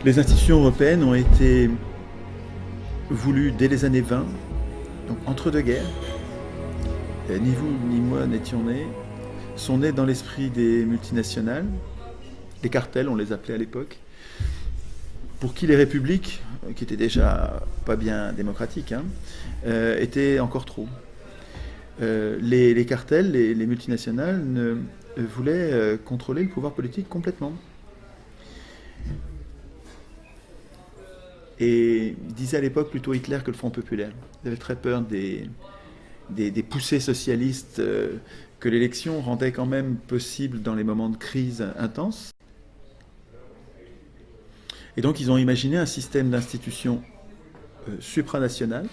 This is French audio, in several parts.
Les institutions européennes ont été voulues dès les années 20, donc entre deux guerres. Ni vous ni moi n'étions nés, sont nés dans l'esprit des multinationales, les cartels on les appelait à l'époque, pour qui les républiques, qui étaient déjà pas bien démocratiques, étaient encore trop. Les cartels, les multinationales voulaient contrôler le pouvoir politique complètement. Et disait à l'époque plutôt Hitler que le Front populaire. Il avait très peur des poussées socialistes que l'élection rendait quand même possible dans les moments de crise intense. Et donc ils ont imaginé un système d'institutions supranationales,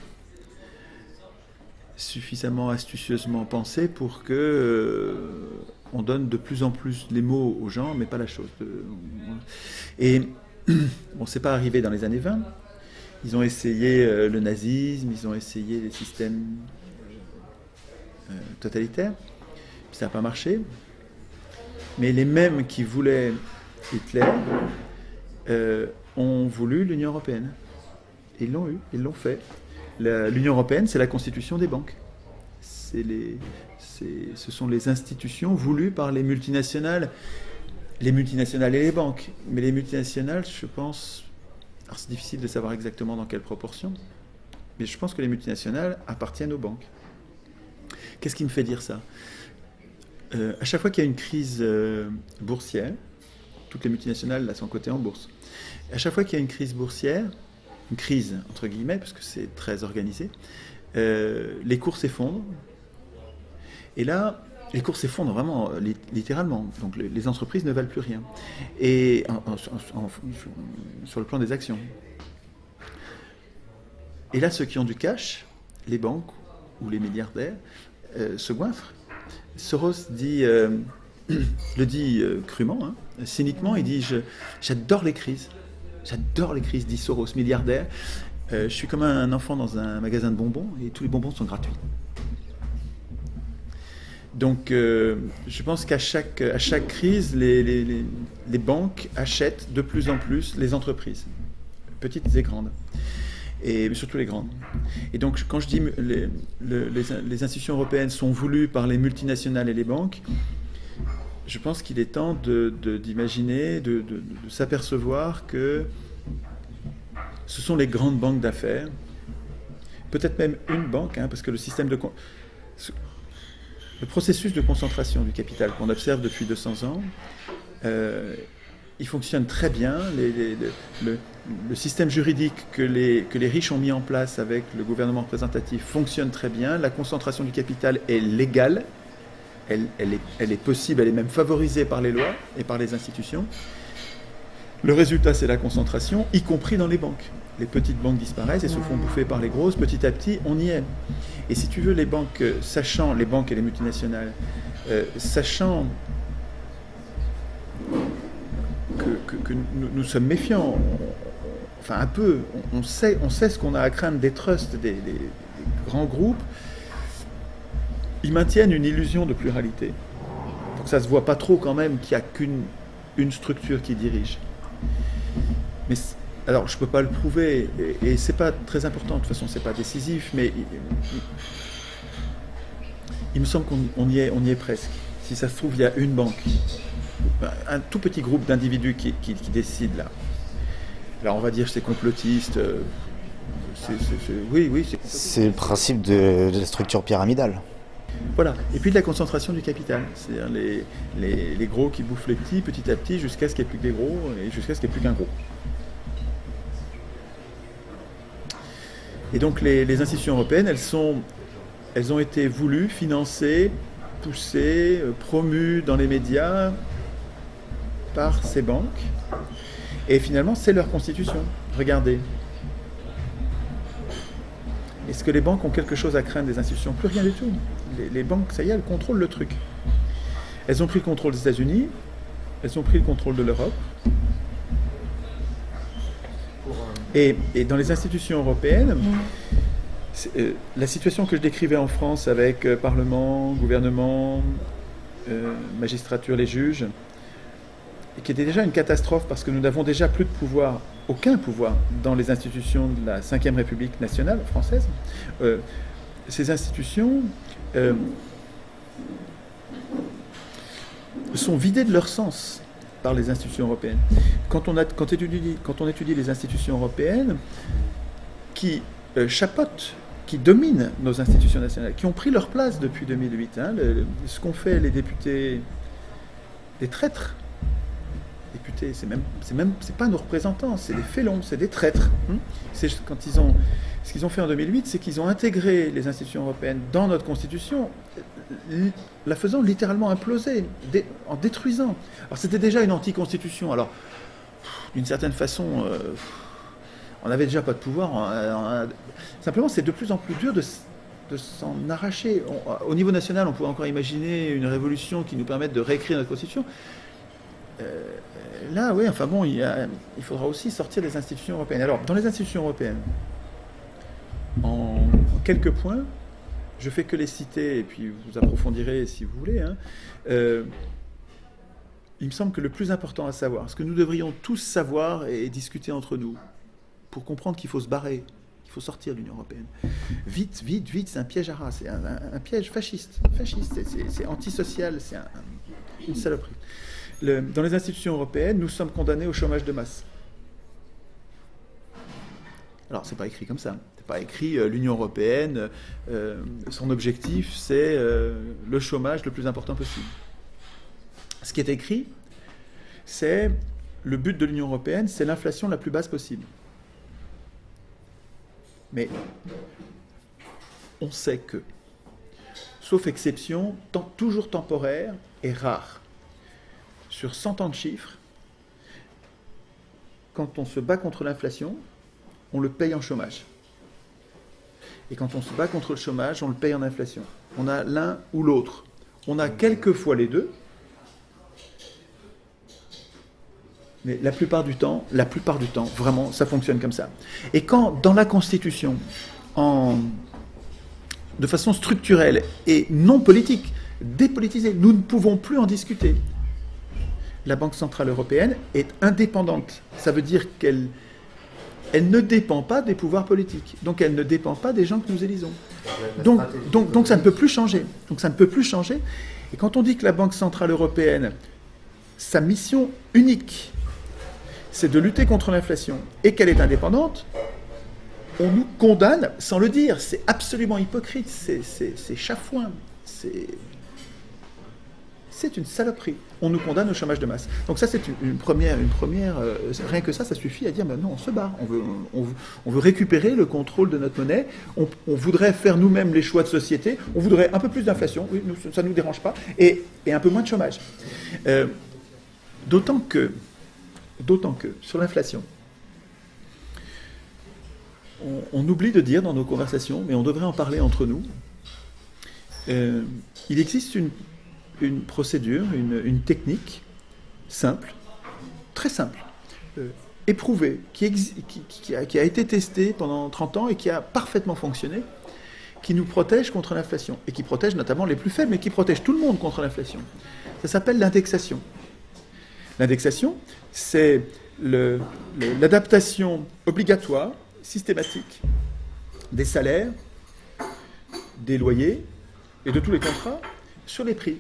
suffisamment astucieusement pensé pour que on donne de plus en plus les mots aux gens, mais pas la chose. Et bon, c'est pas arrivé dans les années 20. Ils ont essayé le nazisme, ils ont essayé les systèmes totalitaires. Puis ça n'a pas marché. Mais les mêmes qui voulaient Hitler ont voulu l'Union européenne. Et ils l'ont eu, ils l'ont fait. L'Union européenne, c'est la constitution des banques. Ce sont les institutions voulues par les multinationales et les banques. Mais les multinationales, je pense, alors c'est difficile de savoir exactement dans quelle proportion, mais je pense que les multinationales appartiennent aux banques. Qu'est-ce qui me fait dire ça ? À chaque fois qu'il y a une crise boursière, toutes les multinationales là sont cotées en bourse. À chaque fois qu'il y a une crise boursière, une crise entre guillemets, parce que c'est très organisé, les cours s'effondrent. Et là, les cours s'effondrent vraiment, littéralement. Donc les entreprises ne valent plus rien. Et sur le plan des actions. Et là, ceux qui ont du cash, les banques ou les milliardaires, se goinfrent. Soros le dit crûment, cyniquement, il dit j'adore les crises. J'adore les crises, dit Soros, milliardaire. Je suis comme un enfant dans un magasin de bonbons et tous les bonbons sont gratuits. Donc, je pense qu'à chaque crise, les banques achètent de plus en plus les entreprises, petites et grandes, et surtout les grandes. Et donc, quand je dis les institutions européennes sont voulues par les multinationales et les banques, je pense qu'il est temps d'imaginer, de s'apercevoir que ce sont les grandes banques d'affaires, peut-être même une banque, parce que le système le processus de concentration du capital qu'on observe depuis 200 ans, il fonctionne très bien. Le système juridique que les riches ont mis en place avec le gouvernement représentatif fonctionne très bien. La concentration du capital est légale, elle est possible, elle est même favorisée par les lois et par les institutions. Le résultat, c'est la concentration, y compris dans les banques. Les petites banques disparaissent et se font bouffer par les grosses. Petit à petit, on y est. Et si tu veux, les banques et les multinationales, sachant que nous sommes méfiants, enfin un peu, on sait ce qu'on a à craindre des trusts, des grands groupes, ils maintiennent une illusion de pluralité. Donc ça se voit pas trop quand même qu'il n'y a qu'une structure qui dirige. Mais alors, je ne peux pas le prouver, et ce n'est pas très important, de toute façon, ce n'est pas décisif, mais il me semble qu'on y est presque. Si ça se trouve, il y a une banque, un tout petit groupe d'individus qui décide là. Alors, on va dire que c'est complotiste. Oui, c'est complotiste. C'est le principe de la structure pyramidale. Voilà. Et puis de la concentration du capital. C'est-à-dire les gros qui bouffent les petits, petit à petit, jusqu'à ce qu'il n'y ait plus que des gros, et jusqu'à ce qu'il n'y ait plus qu'un gros. Et donc les institutions européennes, elles ont été voulues, financées, poussées, promues dans les médias par ces banques. Et finalement, c'est leur constitution. Regardez. Est-ce que les banques ont quelque chose à craindre des institutions ? Plus rien du tout. Les banques, ça y est, elles contrôlent le truc. Elles ont pris le contrôle des États-Unis, elles ont pris le contrôle de l'Europe. Et dans les institutions européennes, la situation que je décrivais en France avec Parlement, gouvernement, magistrature, les juges, et qui était déjà une catastrophe parce que nous n'avons déjà plus de pouvoir aucun pouvoir dans les institutions de la Ve République nationale française. Ces institutions sont vidées de leur sens par les institutions européennes. Quand on étudie les institutions européennes qui chapeautent, qui dominent nos institutions nationales, qui ont pris leur place depuis 2008, ce qu'ont fait les députés, des traîtres. Députés, c'est pas nos représentants, c'est des félons, c'est des traîtres. Ce qu'ils ont fait en 2008, c'est qu'ils ont intégré les institutions européennes dans notre Constitution, la faisant littéralement imploser, en détruisant. Alors c'était déjà une anti-constitution. Alors, d'une certaine façon, on n'avait déjà pas de pouvoir. Simplement, c'est de plus en plus dur de s'en arracher. Au niveau national, on pourrait encore imaginer une révolution qui nous permette de réécrire notre Constitution. Là, oui, enfin bon, il faudra aussi sortir des institutions européennes. Alors, dans les institutions européennes, en quelques points, je fais que les citer, et puis vous approfondirez si vous voulez. Il me semble que le plus important à savoir, ce que nous devrions tous savoir et discuter entre nous, pour comprendre qu'il faut se barrer, qu'il faut sortir de l'Union européenne. Vite, vite, vite, c'est un piège à rats, c'est un piège fasciste, c'est antisocial, c'est une saloperie. Dans les institutions européennes, nous sommes condamnés au chômage de masse. Alors, c'est pas écrit comme ça. C'est pas écrit l'Union européenne, son objectif, c'est le chômage le plus important possible. Ce qui est écrit, c'est le but de l'Union européenne, c'est l'inflation la plus basse possible. Mais on sait que, sauf exception, toujours temporaire et rare, sur 100 ans de chiffres, quand on se bat contre l'inflation, on le paye en chômage. Et quand on se bat contre le chômage, on le paye en inflation. On a l'un ou l'autre. On a quelquefois les deux, mais la plupart du temps, vraiment, ça fonctionne comme ça. Et quand, dans la Constitution, de façon structurelle et non politique, dépolitisée, nous ne pouvons plus en discuter. La Banque Centrale Européenne est indépendante. Ça veut dire qu'elle ne dépend pas des pouvoirs politiques. Donc elle ne dépend pas des gens que nous élisons. Donc ça ne peut plus changer. Et quand on dit que la Banque Centrale Européenne, sa mission unique, c'est de lutter contre l'inflation et qu'elle est indépendante, on nous condamne sans le dire. C'est absolument hypocrite, c'est chafouin, c'est une saloperie. On nous condamne au chômage de masse. Donc ça, c'est une première rien que ça suffit à dire, ben non, on se barre. On veut récupérer le contrôle de notre monnaie. On voudrait faire nous-mêmes les choix de société. On voudrait un peu plus d'inflation. Oui, ça ne nous dérange pas. Et un peu moins de chômage. D'autant que, sur l'inflation, on oublie de dire dans nos conversations, mais on devrait en parler entre nous, il existe une procédure, une technique simple, très simple, éprouvée, qui a été testée pendant 30 ans et qui a parfaitement fonctionné, qui nous protège contre l'inflation, et qui protège notamment les plus faibles, mais qui protège tout le monde contre l'inflation. Ça s'appelle l'indexation. L'indexation, c'est l'adaptation obligatoire, systématique, des salaires, des loyers et de tous les contrats sur les prix.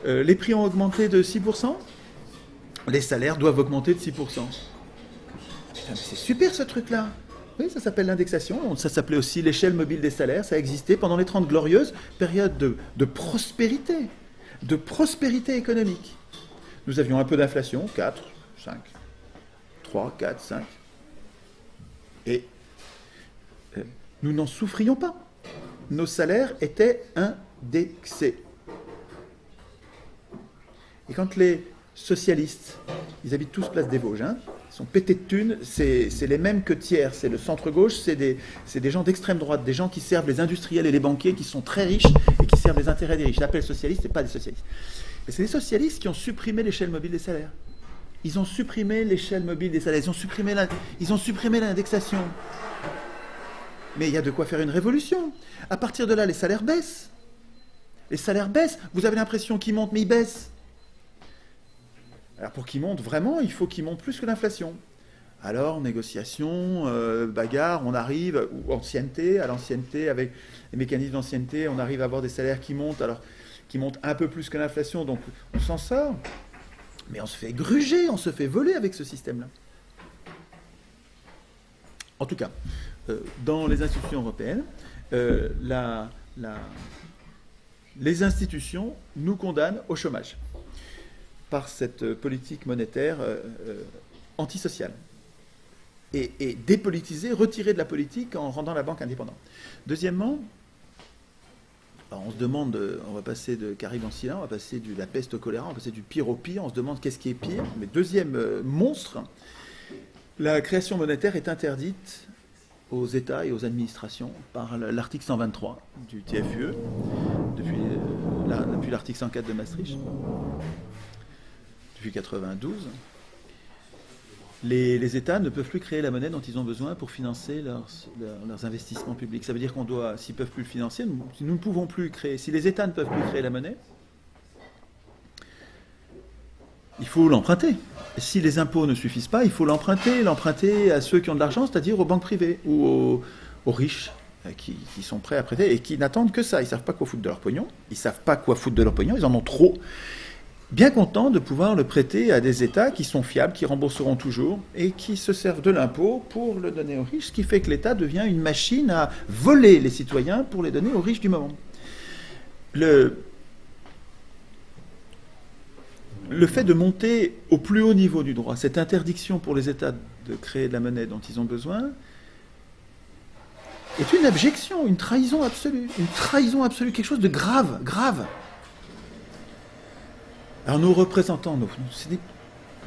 Les prix ont augmenté de 6%, les salaires doivent augmenter de 6%. Putain, mais c'est super ce truc-là. Oui, ça s'appelle l'indexation, ça s'appelait aussi l'échelle mobile des salaires, ça a existé pendant les 30 glorieuses périodes de prospérité économique. Nous avions un peu d'inflation, 4, 5, 3, 4, 5. Et nous n'en souffrions pas. Nos salaires étaient indexés. Et quand les socialistes, ils habitent tous place des Vosges, ils sont pétés de thunes, c'est les mêmes que Thiers, c'est le centre-gauche, c'est des gens d'extrême droite, des gens qui servent les industriels et les banquiers, qui sont très riches et qui servent les intérêts des riches. Je l'appelle socialistes, c'est pas des socialistes. Et c'est les socialistes qui ont supprimé l'échelle mobile des salaires. Ils ont supprimé l'échelle mobile des salaires, ils ont supprimé l'indexation. Mais il y a de quoi faire une révolution. À partir de là, les salaires baissent. Les salaires baissent. Vous avez l'impression qu'ils montent, mais ils baissent. Alors pour qu'ils montent vraiment, il faut qu'ils montent plus que l'inflation. Alors, négociation, bagarre, on arrive, ou ancienneté, à l'ancienneté, avec les mécanismes d'ancienneté, on arrive à avoir des salaires qui montent, alors qui montent un peu plus que l'inflation, donc on s'en sort. Mais on se fait gruger, on se fait voler avec ce système-là. En tout cas, dans les institutions européennes, les institutions nous condamnent au chômage par cette politique monétaire antisociale. Et dépolitiser, retirer de la politique en rendant la banque indépendante. Deuxièmement, alors on se demande, on va passer de Caribe en Sicile, on va passer de la peste au choléra, on va passer du pire au pire, on se demande qu'est-ce qui est pire. Mais deuxième monstre, la création monétaire est interdite aux États et aux administrations par l'article 123 du TFUE, depuis l'article 104 de Maastricht, depuis 1992. Les États ne peuvent plus créer la monnaie dont ils ont besoin pour financer leurs investissements publics. Ça veut dire qu'on doit, s'ils ne peuvent plus le financer, nous ne pouvons plus créer. Si les États ne peuvent plus créer la monnaie, il faut l'emprunter. Et si les impôts ne suffisent pas, il faut l'emprunter à ceux qui ont de l'argent, c'est-à-dire aux banques privées ou aux riches qui sont prêts à prêter et qui n'attendent que ça. Ils ne savent pas quoi foutre de leur pognon. Ils en ont trop. Bien contents de pouvoir le prêter à des États qui sont fiables, qui rembourseront toujours et qui se servent de l'impôt pour le donner aux riches, ce qui fait que l'État devient une machine à voler les citoyens pour les donner aux riches du moment. Le fait de monter au plus haut niveau du droit, cette interdiction pour les États de créer de la monnaie dont ils ont besoin, est une abjection, une trahison absolue, quelque chose de grave. Alors nos représentants, c'est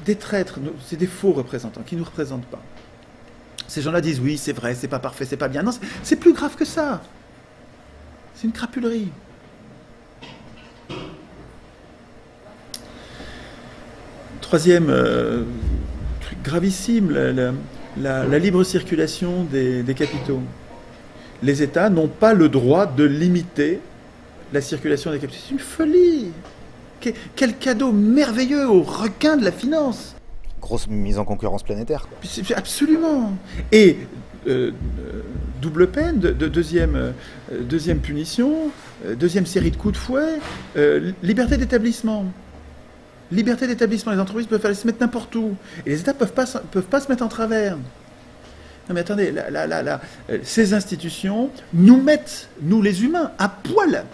des traîtres, c'est des faux représentants qui ne nous représentent pas. Ces gens-là disent oui, c'est vrai, c'est pas parfait, c'est pas bien. Non, c'est plus grave que ça. C'est une crapulerie. Troisième truc gravissime, la libre circulation des capitaux. Les États n'ont pas le droit de limiter la circulation des capitaux. C'est une folie. Quel cadeau merveilleux aux requins de la finance. Grosse mise en concurrence planétaire, quoi. Absolument. Et double peine, deuxième punition, deuxième série de coups de fouet, liberté d'établissement. Liberté d'établissement, les entreprises peuvent aller se mettre n'importe où. Et les États peuvent pas se mettre en travers. Non mais attendez, ces institutions nous mettent, nous les humains, à poil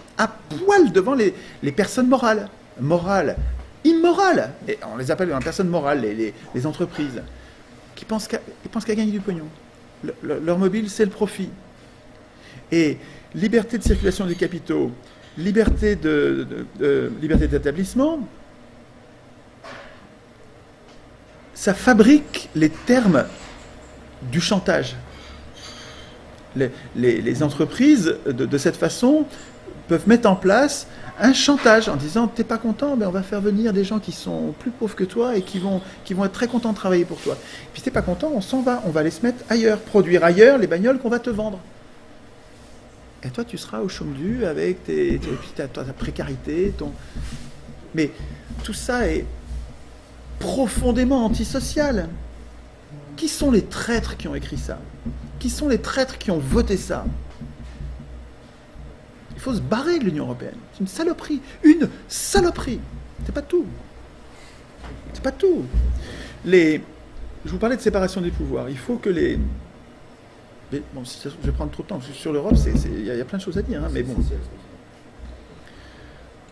devant les personnes morales, immorales. Et on les appelle les personnes morales, les entreprises, qui pensent qu'à gagner du pognon. Leur mobile, c'est le profit. Et liberté de circulation des capitaux, liberté d'établissement, ça fabrique les termes du chantage. Les entreprises, de cette façon, peuvent mettre en place un chantage en disant « T'es pas content, ben on va faire venir des gens qui sont plus pauvres que toi et qui vont être très contents de travailler pour toi. Puis t'es pas content, on s'en va, on va les se mettre ailleurs, produire ailleurs les bagnoles qu'on va te vendre. Et toi, tu seras au chômage avec ta précarité, Mais tout ça est profondément antisocial. Qui sont les traîtres qui ont écrit ça? Qui sont les traîtres qui ont voté ça? Il faut se barrer de l'Union européenne. C'est une saloperie. Une saloperie. C'est pas tout. C'est pas tout. Je vous parlais de séparation des pouvoirs. Il faut que les... Mais bon, je vais prendre trop de temps. Sur l'Europe, il y a plein de choses à dire. Hein, mais bon.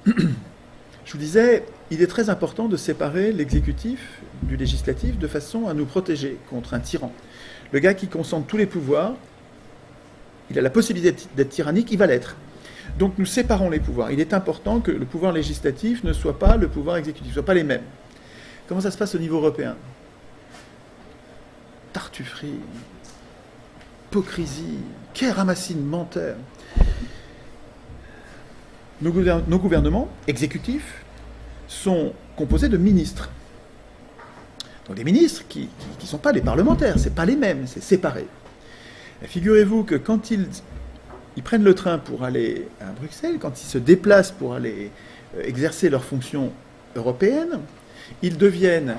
Je vous disais, il est très important de séparer l'exécutif du législatif de façon à nous protéger contre un tyran. Le gars qui concentre tous les pouvoirs, il a la possibilité d'être tyrannique, il va l'être. Donc nous séparons les pouvoirs. Il est important que le pouvoir législatif ne soit pas le pouvoir exécutif, ne soit pas les mêmes. Comment ça se passe au niveau européen? Tartufferie, hypocrisie, quel ramassis de menteurs. Nos gouvernements exécutifs sont composés de ministres. Donc des ministres qui ne sont pas les parlementaires, ce n'est pas les mêmes, c'est séparé. Et figurez-vous que quand ils prennent le train pour aller à Bruxelles, quand ils se déplacent pour aller exercer leurs fonctions européennes, ils deviennent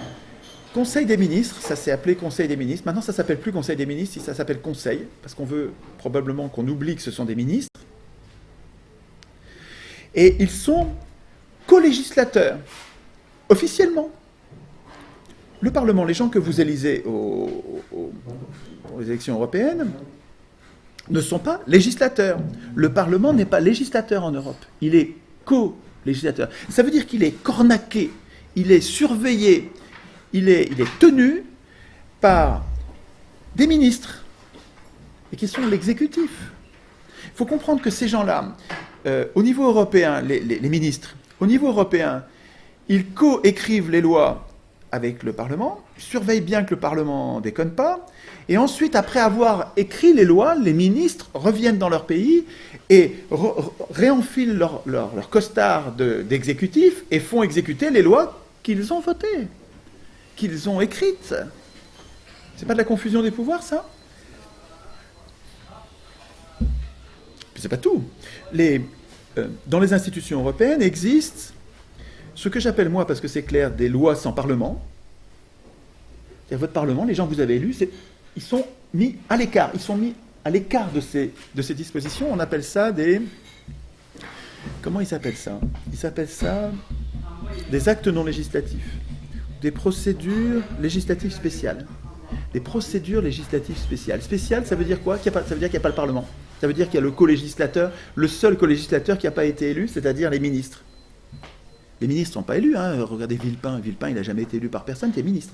Conseil des ministres, ça s'est appelé Conseil des ministres. Maintenant, ça s'appelle plus Conseil des ministres, ça s'appelle Conseil, parce qu'on veut probablement qu'on oublie que ce sont des ministres. Et ils sont co-législateurs, officiellement. Le Parlement, les gens que vous élisez aux élections européennes, ne sont pas législateurs. Le Parlement n'est pas législateur en Europe. Il est co-législateur. Ça veut dire qu'il est cornaqué, il est surveillé, il est tenu par des ministres, et qui sont l'exécutif. Il faut comprendre que ces gens-là, au niveau européen, les ministres, au niveau européen, ils co-écrivent les lois avec le Parlement, surveillent bien que le Parlement ne déconne pas, et ensuite, après avoir écrit les lois, les ministres reviennent dans leur pays et réenfilent leur costard d'exécutif et font exécuter les lois qu'ils ont votées, qu'ils ont écrites. C'est pas de la confusion des pouvoirs, ça? Puis c'est pas tout. Dans les institutions européennes existent ce que j'appelle, moi, parce que c'est clair, des lois sans Parlement. C'est-à-dire votre Parlement, les gens que vous avez élus, ils sont mis à l'écart. Ils sont mis à l'écart de ces dispositions. On appelle ça des... Comment ils s'appellent ça? Ils s'appellent ça des actes non législatifs. Des procédures législatives spéciales. Des procédures législatives spéciales. Spéciales, ça veut dire quoi? Ça veut dire qu'il n'y a pas le Parlement. Ça veut dire qu'il y a le co-législateur, le seul co-législateur qui n'a pas été élu, c'est-à-dire les ministres. Les ministres ne sont pas élus. Hein. Regardez Villepin. Villepin, il n'a jamais été élu par personne, qui est ministre.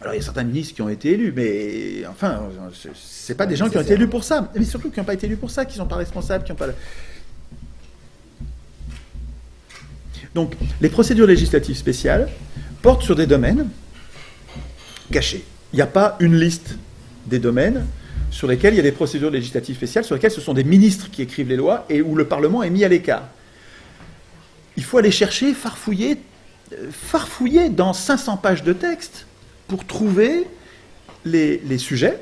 Alors, il y a certains ministres qui ont été élus, mais enfin, ce n'est pas des gens qui ont été élus pour ça. Mais surtout qui n'ont pas été élus pour ça, qui ne sont pas responsables, qui n'ont pas... Donc, les procédures législatives spéciales portent sur des domaines cachés. Il n'y a pas une liste des domaines sur lesquels il y a des procédures législatives spéciales, sur lesquels ce sont des ministres qui écrivent les lois et où le Parlement est mis à l'écart. Il faut aller chercher, farfouiller dans 500 pages de texte pour trouver les sujets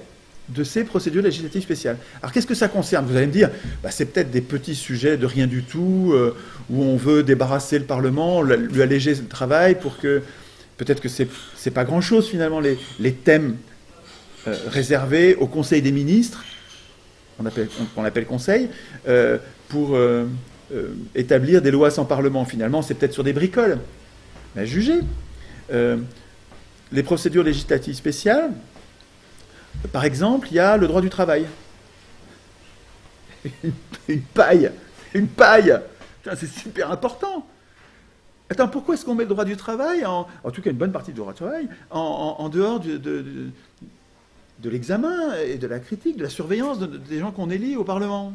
de ces procédures législatives spéciales. Alors qu'est-ce que ça concerne? Vous allez me dire, c'est peut-être des petits sujets de rien du tout, où on veut débarrasser le Parlement, lui alléger le travail pour que... Peut-être que c'est pas grand-chose finalement, les thèmes réservés au Conseil des ministres, qu'on appelle Conseil, pour établir des lois sans Parlement. Finalement, c'est peut-être sur des bricoles. Mais jugez. Les procédures législatives spéciales, par exemple, il y a le droit du travail. Une paille. Putain, c'est super important. Attends, pourquoi est-ce qu'on met le droit du travail, en tout cas une bonne partie du droit du travail, en dehors de l'examen et de la critique, de la surveillance des gens qu'on élit au Parlement?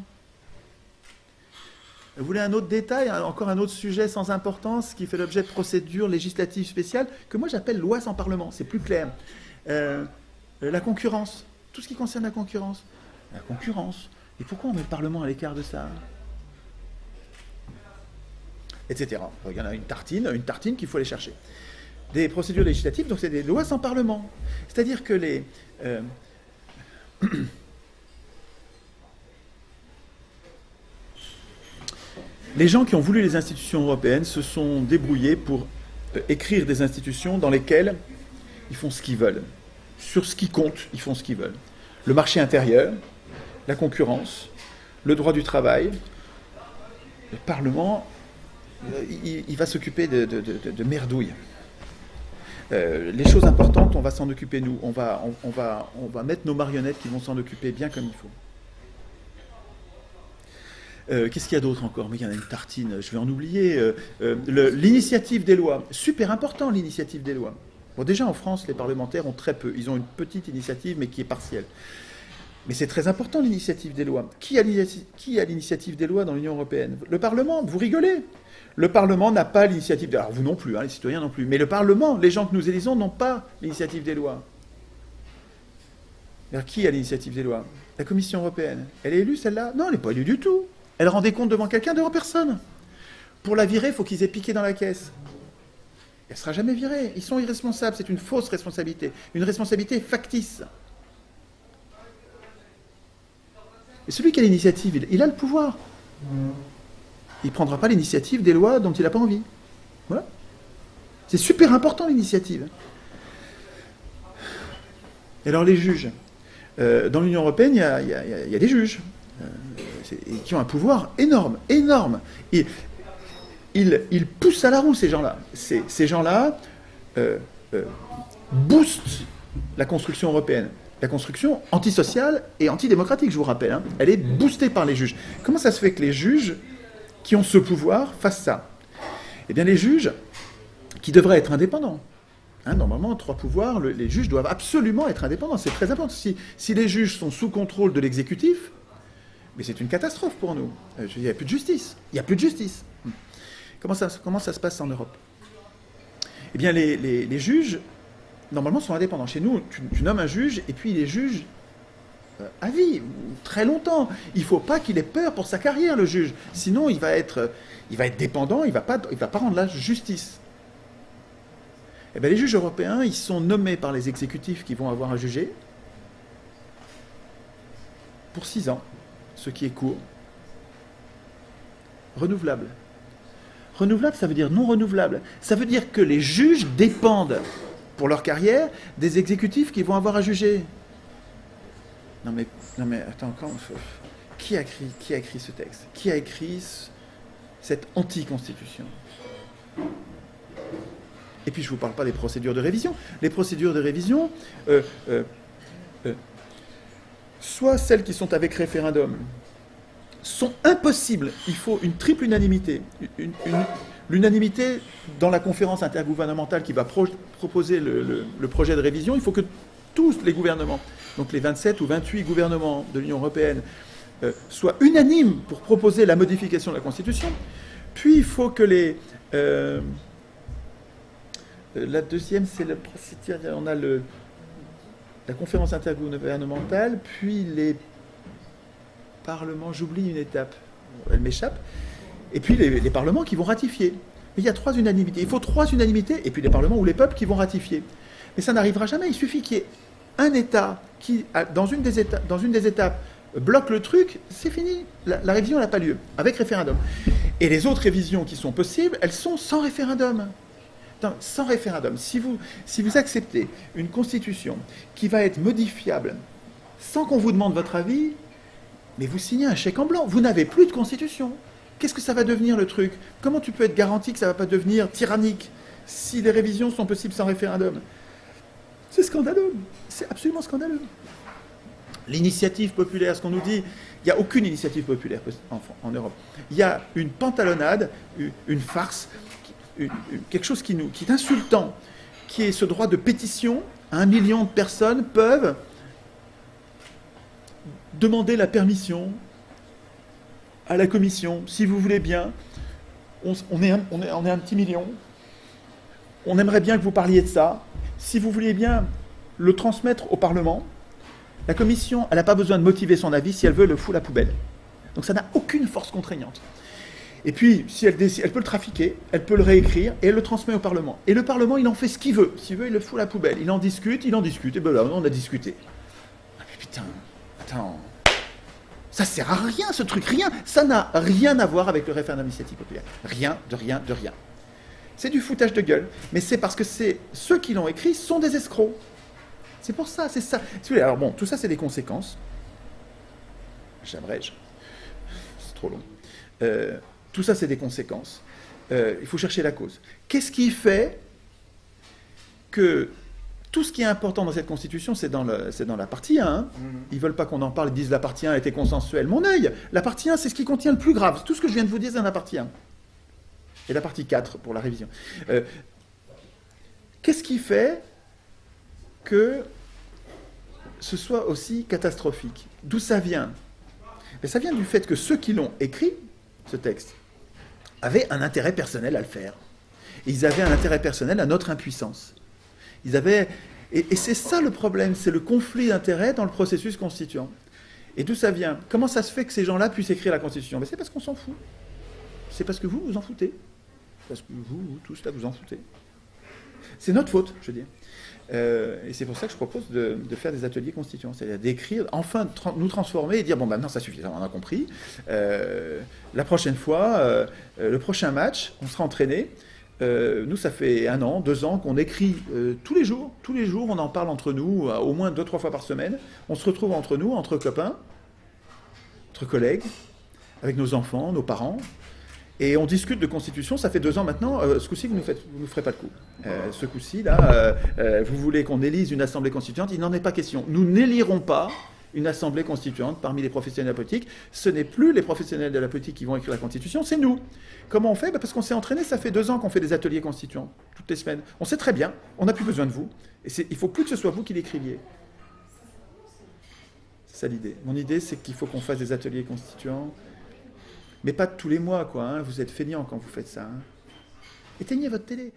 Vous voulez un autre détail, encore un autre sujet sans importance qui fait l'objet de procédures législatives spéciales que moi j'appelle loi sans Parlement, c'est plus clair. La concurrence, tout ce qui concerne la concurrence. La concurrence. Et pourquoi on met le Parlement à l'écart de ça? Etc. Il y en a une tartine qu'il faut aller chercher. Des procédures législatives, donc c'est des lois sans Parlement. C'est-à-dire que les gens qui ont voulu les institutions européennes se sont débrouillés pour écrire des institutions dans lesquelles ils font ce qu'ils veulent. Sur ce qui compte, ils font ce qu'ils veulent. Le marché intérieur, la concurrence, le droit du travail, le Parlement... il va s'occuper de merdouilles. Les choses importantes, on va s'en occuper nous. On va mettre nos marionnettes qui vont s'en occuper bien comme il faut. Qu'est-ce qu'il y a d'autre encore? Mais il y en a une tartine, je vais en oublier. L'initiative des lois. Super important, l'initiative des lois. Bon, déjà, en France, les parlementaires ont très peu. Ils ont une petite initiative, mais qui est partielle. Mais c'est très important, l'initiative des lois. Qui a l'initiative des lois dans l'Union européenne? Le Parlement, vous rigolez. Le Parlement n'a pas l'initiative... Alors vous non plus, les citoyens non plus. Mais le Parlement, les gens que nous élisons, n'ont pas l'initiative des lois. Alors qui a l'initiative des lois? La Commission européenne. Elle est élue, celle-là? Non, elle n'est pas élue du tout. Elle rend des comptes devant quelqu'un, devant personne. Pour la virer, il faut qu'ils aient piqué dans la caisse. Elle ne sera jamais virée. Ils sont irresponsables. C'est une fausse responsabilité. Une responsabilité factice. Et celui qui a l'initiative, il a le pouvoir. Il ne prendra pas l'initiative des lois dont il n'a pas envie. Voilà. C'est super important, l'initiative. Et alors, les juges. Dans l'Union européenne, il y a des juges qui ont un pouvoir énorme, énorme. Ils poussent à la roue, ces gens-là. Ces gens-là boostent la construction européenne. La construction antisociale et antidémocratique, je vous rappelle. Hein. Elle est boostée par les juges. Comment ça se fait que les juges qui ont ce pouvoir fassent ça? Eh bien, les juges qui devraient être indépendants. Hein, normalement, 3 pouvoirs, les juges doivent absolument être indépendants. C'est très important. Si les juges sont sous contrôle de l'exécutif, mais c'est une catastrophe pour nous. Il n'y a plus de justice. Il n'y a plus de justice. Comment ça se passe en Europe? Eh bien, les juges, normalement, sont indépendants. Chez nous, tu nommes un juge, et puis il est juge à vie, très longtemps. Il ne faut pas qu'il ait peur pour sa carrière, le juge. Sinon, il va être dépendant, il ne va pas rendre la justice. Eh bien, les juges européens, ils sont nommés par les exécutifs qui vont avoir à juger pour 6 ans, ce qui est court. Renouvelable. Renouvelable, ça veut dire non renouvelable. Ça veut dire que les juges dépendent, pour leur carrière, des exécutifs qui vont avoir à juger. Non mais attends, qui a écrit ce texte? Qui a écrit cette anti-constitution? Et puis je ne vous parle pas des procédures de révision. Les procédures de révision, soit celles qui sont avec référendum, sont impossibles. Il faut une triple unanimité. L'unanimité dans la conférence intergouvernementale qui va proposer le projet de révision. Il faut que tous les gouvernements, donc les 27 ou 28 gouvernements de l'Union européenne, soient unanimes pour proposer la modification de la Constitution. Puis il faut que la deuxième, c'est le procédure. On a la conférence intergouvernementale, puis les parlements. J'oublie une étape, elle m'échappe. Et puis les parlements qui vont ratifier. Mais il y a 3 unanimités. Il faut 3 unanimités, et puis les parlements ou les peuples qui vont ratifier. Mais ça n'arrivera jamais. Il suffit qu'il y ait un État qui, dans une des étapes, bloque le truc, c'est fini. La révision n'a pas lieu, avec référendum. Et les autres révisions qui sont possibles, elles sont sans référendum. Non, sans référendum. Si vous acceptez une constitution qui va être modifiable sans qu'on vous demande votre avis, mais vous signez un chèque en blanc. Vous n'avez plus de constitution. Qu'est-ce que ça va devenir, le truc? Comment tu peux être garanti que ça ne va pas devenir tyrannique si les révisions sont possibles sans référendum? C'est scandaleux. C'est absolument scandaleux. L'initiative populaire, ce qu'on nous dit, il n'y a aucune initiative populaire en Europe. Il y a une pantalonnade, une farce, quelque chose qui est insultant, qui est ce droit de pétition. 1 million de personnes peuvent demander la permission à la commission. Si vous voulez bien, on est un petit million. On aimerait bien que vous parliez de ça. Si vous vouliez bien le transmettre au Parlement, la commission, elle n'a pas besoin de motiver son avis. Si elle veut, elle le fout à la poubelle. Donc ça n'a aucune force contraignante. Et puis, si elle décide, elle peut le trafiquer, elle peut le réécrire, et elle le transmet au Parlement. Et le Parlement, il en fait ce qu'il veut. S'il veut, il le fout à la poubelle. Il en discute, et ben là, on a discuté. Ah mais putain, attends. Ça sert à rien, ce truc, rien. Ça n'a rien à voir avec le référendum d'initiative populaire. Rien, de rien, de rien. C'est du foutage de gueule. Mais c'est parce que ceux qui l'ont écrit sont des escrocs. C'est pour ça, c'est ça. Alors bon, tout ça, c'est des conséquences. J'abrège. C'est trop long. Tout ça, c'est des conséquences. Il faut chercher la cause. Qu'est-ce qui fait que tout ce qui est important dans cette Constitution, c'est dans la partie 1. Hein. Ils ne veulent pas qu'on en parle, ils disent la partie 1 était consensuelle. Mon œil, la partie 1, c'est ce qui contient le plus grave. Tout ce que je viens de vous dire, c'est dans la partie 1. Et la partie 4 pour la révision. Qu'est-ce qui fait que ce soit aussi catastrophique? D'où ça vient? Mais ça vient du fait que ceux qui l'ont écrit, ce texte, avaient un intérêt personnel à le faire. Et ils avaient un intérêt personnel à notre impuissance. Ils avaient... Et c'est ça le problème, c'est le conflit d'intérêts dans le processus constituant. Et d'où ça vient? Comment ça se fait que ces gens-là puissent écrire la Constitution? Mais c'est parce qu'on s'en fout. C'est parce que vous en foutez. Parce que vous tous là, vous en foutez. C'est notre faute, je veux dire. Et c'est pour ça que je propose de faire des ateliers constituants, c'est-à-dire d'écrire, enfin nous transformer et dire, bon, maintenant ça suffit, on a compris. La prochaine fois, le prochain match, on sera entraîné. Nous, ça fait 1 an, 2 ans qu'on écrit tous les jours, on en parle entre nous, au moins 2-3 fois par semaine. On se retrouve entre nous, entre copains, entre collègues, avec nos enfants, nos parents, et on discute de constitution. Ça fait 2 ans maintenant. Ce coup-ci, vous nous ferez pas de coup. Ce coup-ci, là, vous voulez qu'on élise une assemblée constituante, il n'en est pas question. Nous n'élirons pas une assemblée constituante parmi les professionnels de la politique. Ce n'est plus les professionnels de la politique qui vont écrire la constitution, c'est nous. Comment on fait ? Parce qu'on s'est entraîné, ça fait 2 ans qu'on fait des ateliers constituants, toutes les semaines. On sait très bien, on n'a plus besoin de vous. Et il ne faut plus que ce soit vous qui l'écriviez. C'est ça l'idée. Mon idée, c'est qu'il faut qu'on fasse des ateliers constituants, mais pas tous les mois, quoi. Hein. Vous êtes feignants quand vous faites ça. Hein. Éteignez votre télé.